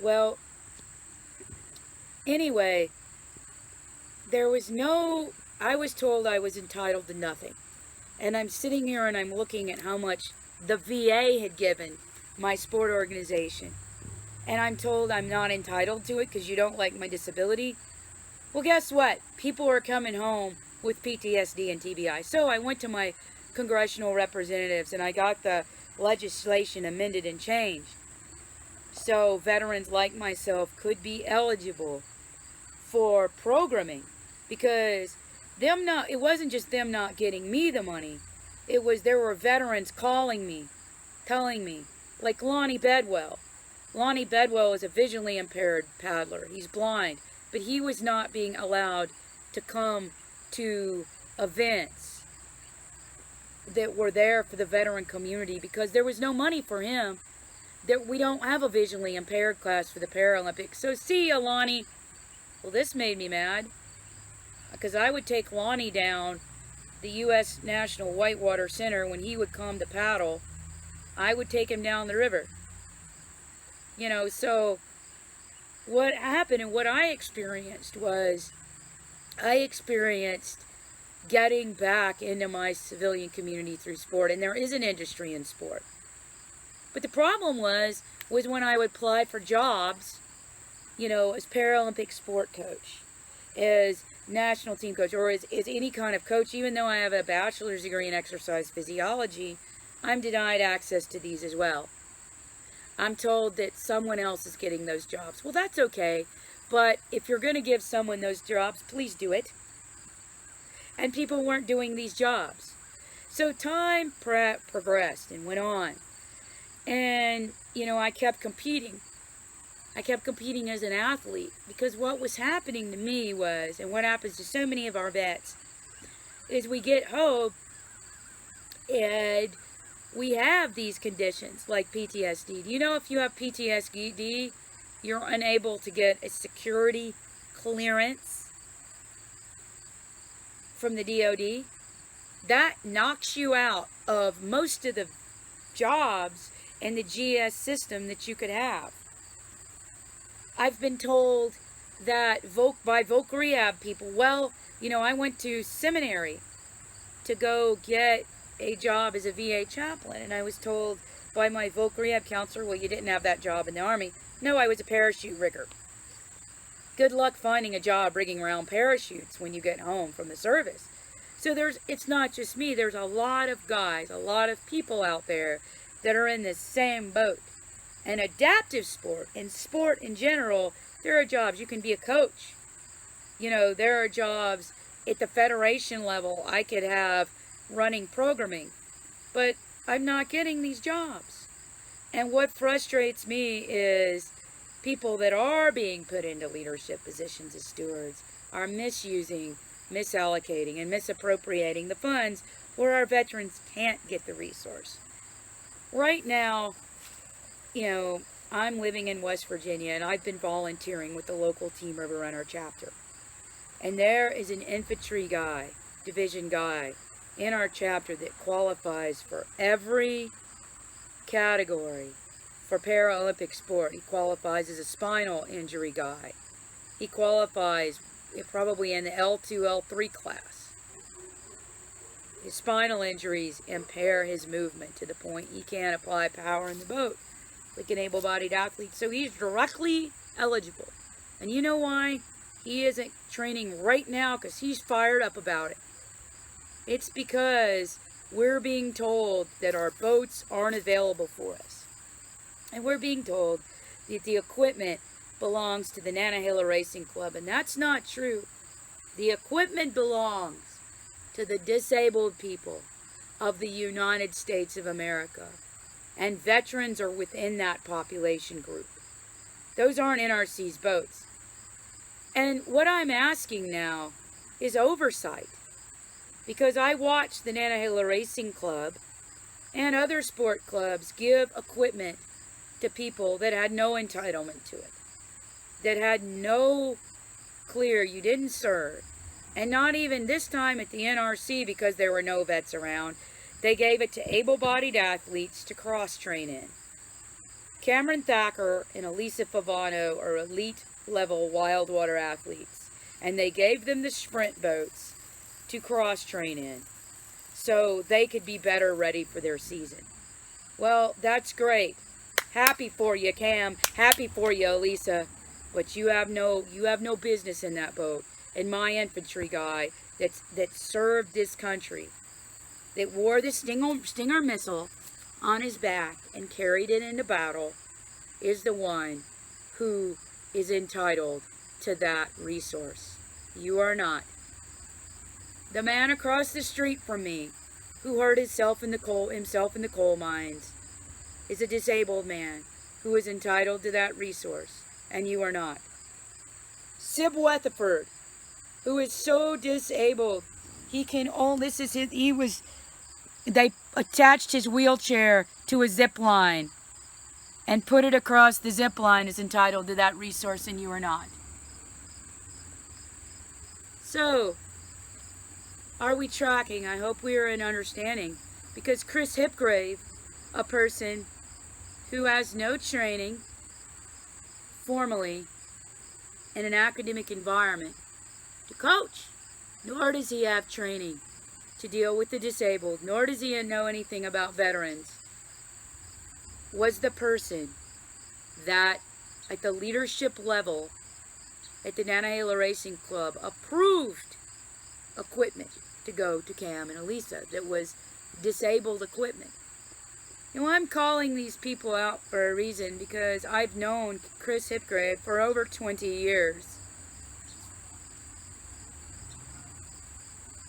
Well, anyway, I was told I was entitled to nothing. And I'm sitting here and I'm looking at how much the VA had given my sport organization. And I'm told I'm not entitled to it because you don't like my disability. Well, guess what? People are coming home with PTSD and TBI. So I went to my congressional representatives and I got the legislation amended and changed. So veterans like myself could be eligible for programming, because it wasn't just them not getting me the money. There were veterans calling me, telling me, like Lonnie Bedwell. Lonnie Bedwell is a visually impaired paddler. He's blind, but he was not being allowed to come to events that were there for the veteran community because there was no money for him. That we don't have a visually impaired class for the Paralympics. So see ya, Lonnie. Well, this made me mad because I would take Lonnie down the U.S. National Whitewater Center when he would come to paddle. I would take him down the river. So what happened and what I experienced was getting back into my civilian community through sport, and there is an industry in sport. But the problem was when I would apply for jobs, as Paralympic sport coach, as national team coach, or as any kind of coach, even though I have a bachelor's degree in exercise physiology, I'm denied access to these as well. I'm told that someone else is getting those jobs. Well, that's okay, but if you're going to give someone those jobs, please do it. And people weren't doing these jobs. So time progressed and went on. And, I kept competing. I kept competing as an athlete because what was happening to me was, and what happens to so many of our vets, is we get home and we have these conditions like PTSD. Do you know if you have PTSD, you're unable to get a security clearance from the DOD? That knocks you out of most of the jobs in the GS system that you could have. I've been told that by voc rehab people, I went to seminary to go get a job as a VA chaplain, and I was told by my voc rehab counselor, well, you didn't have that job in the Army. No, I was a parachute rigger. Good luck finding a job rigging around parachutes when you get home from the service. So it's not just me. There's a lot of guys, a lot of people out there that are in the same boat. And adaptive sport and sport in general, there are jobs. You can be a coach. There are jobs at the federation level I could have running programming. But I'm not getting these jobs. And what frustrates me is people that are being put into leadership positions as stewards are misusing, misallocating, and misappropriating the funds where our veterans can't get the resource. Right now, I'm living in West Virginia, and I've been volunteering with the local Team River Runner chapter. And there is an infantry guy, division guy, in our chapter that qualifies for every category for Paralympic sport. He qualifies as a spinal injury guy. He qualifies probably in the L2, L3 class. His spinal injuries impair his movement to the point he can't apply power in the boat like an able-bodied athlete. So he's directly eligible. And you know why he isn't training right now? Because he's fired up about it. It's because we're being told that our boats aren't available for us. And we're being told that the equipment belongs to the Nantahala Racing Club. And that's not true. The equipment belongs to the disabled people of the United States of America. And veterans are within that population group. Those aren't NRC's boats. And what I'm asking now is oversight. Because I watched the Nantahala Racing Club and other sport clubs give equipment to people that had no entitlement to it. That had no clear, you didn't serve. And not even this time at the NRC, because there were no vets around, they gave it to able-bodied athletes to cross-train in. Cameron Thacker and Elisa Favano are elite level wild water athletes, and they gave them the sprint boats to cross train in so they could be better ready for their season. Well, that's great. Happy for you, Cam. Happy for you, Elisa. But you have no business in that boat. And my infantry guy that served this country, that wore the Stinger missile on his back and carried it into battle, is the one who is entitled to that resource. You are not. The man across the street from me, who hurt himself in the coal mines, is a disabled man who is entitled to that resource, and you are not. Sib Weatherford, who is so disabled, they attached his wheelchair to a zip line and put it across the zip line, is entitled to that resource, and you are not. So, are we tracking? I hope we are in understanding. Because Chris Hipgrave, a person who has no training formally in an academic environment to coach, nor does he have training to deal with the disabled, nor does he know anything about veterans, was the person that at the leadership level at the Nantahala Racing Club approved equipment to go to Cam and Elisa that was disabled equipment. You know, I'm calling these people out for a reason, because I've known Chris Hipgrave for over 20 years.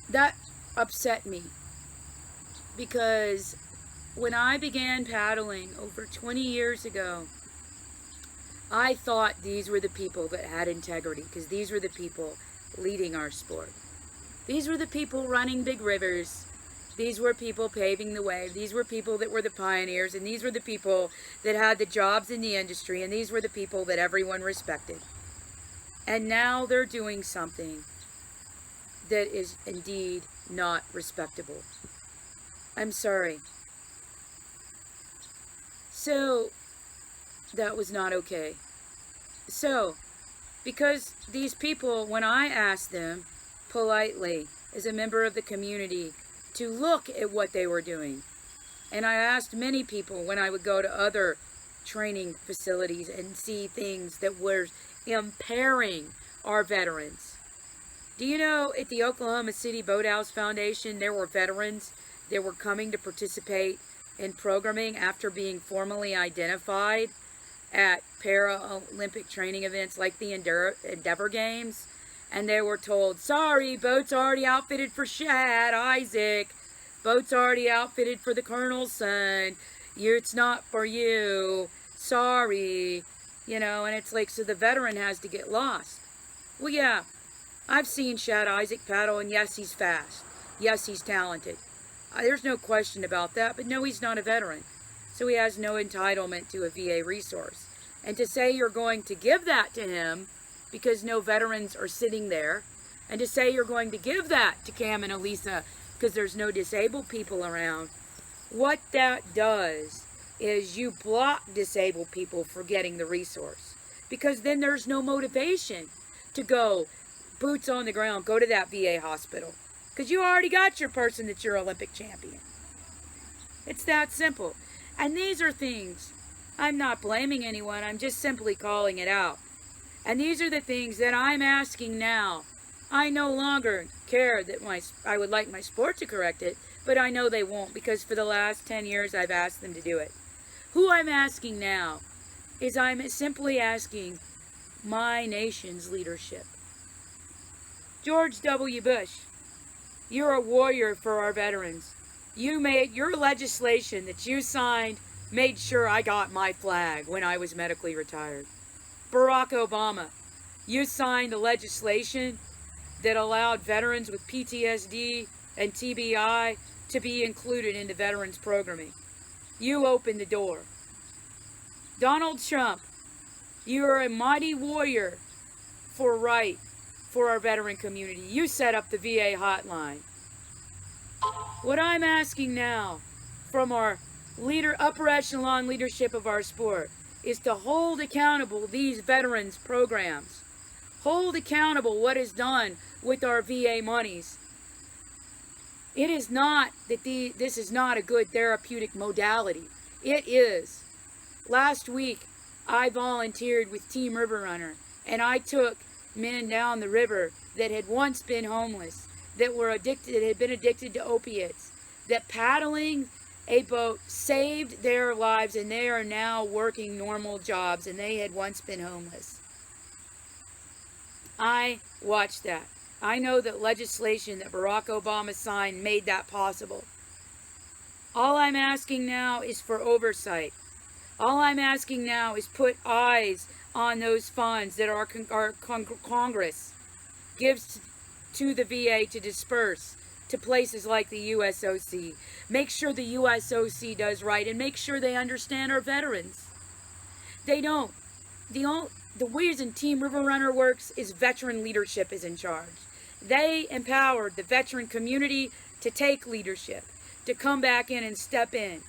That upset me, because when I began paddling over 20 years ago, I thought these were the people that had integrity, because these were the people leading our sport. These were the people running big rivers. These were people paving the way. These were people that were the pioneers, and these were the people that had the jobs in the industry, and these were the people that everyone respected. And now they're doing something that is indeed not respectable. I'm sorry. So, that was not okay. So, because these people, when I asked them politely, as a member of the community, to look at what they were doing, and I asked many people when I would go to other training facilities and see things that were impairing our veterans. Do you know, at the Oklahoma City Boathouse Foundation, there were veterans that were coming to participate in programming after being formally identified at Paralympic training events like the Endeavor Games, and they were told, sorry, boat's already outfitted for Shad Isaac, boat's already outfitted for the colonel's son, it's not for you, sorry, you know. And it's like, so the veteran has to get lost. Well, yeah, I've seen Shad Isaac paddle, and yes, he's fast, yes, he's talented, there's no question about that, but no, he's not a veteran, so he has no entitlement to a VA resource. And to say you're going to give that to him because no veterans are sitting there, and to say you're going to give that to Cam and Elisa because there's no disabled people around, what that does is you block disabled people from getting the resource, because then there's no motivation to go boots on the ground, go to that VA hospital, because you already got your person that's your Olympic champion. It's that simple. And these are things, I'm not blaming anyone, I'm just simply calling it out. And these are the things that I'm asking now. I no longer care that I would like my sport to correct it, but I know they won't, because for the last 10 years I've asked them to do it. Who I'm asking now is I'm simply asking my nation's leadership. George W. Bush, you're a warrior for our veterans. You made your legislation that you signed, made sure I got my flag when I was medically retired. Barack Obama, you signed the legislation that allowed veterans with PTSD and TBI to be included in the veterans programming. You opened the door. Donald Trump, you are a mighty warrior for our veteran community. You set up the VA hotline. What I'm asking now from our upper echelon leadership of our sport is to hold accountable these veterans programs. Hold accountable what is done with our VA monies. It is not that this is not a good therapeutic modality. It is. Last week, I volunteered with Team River Runner, and I took men down the river that had once been homeless, that had been addicted to opiates, that paddling a boat saved their lives, and they are now working normal jobs, and they had once been homeless. I watched that. I know that legislation that Barack Obama signed made that possible. All I'm asking now is for oversight. All I'm asking now is put eyes on those funds that our Congress gives to the VA to disperse to places like the USOC. Make sure the USOC does right, and make sure they understand our veterans. They don't. The reason Team River Runner works is veteran leadership is in charge. They empowered the veteran community to take leadership, to come back in and step in.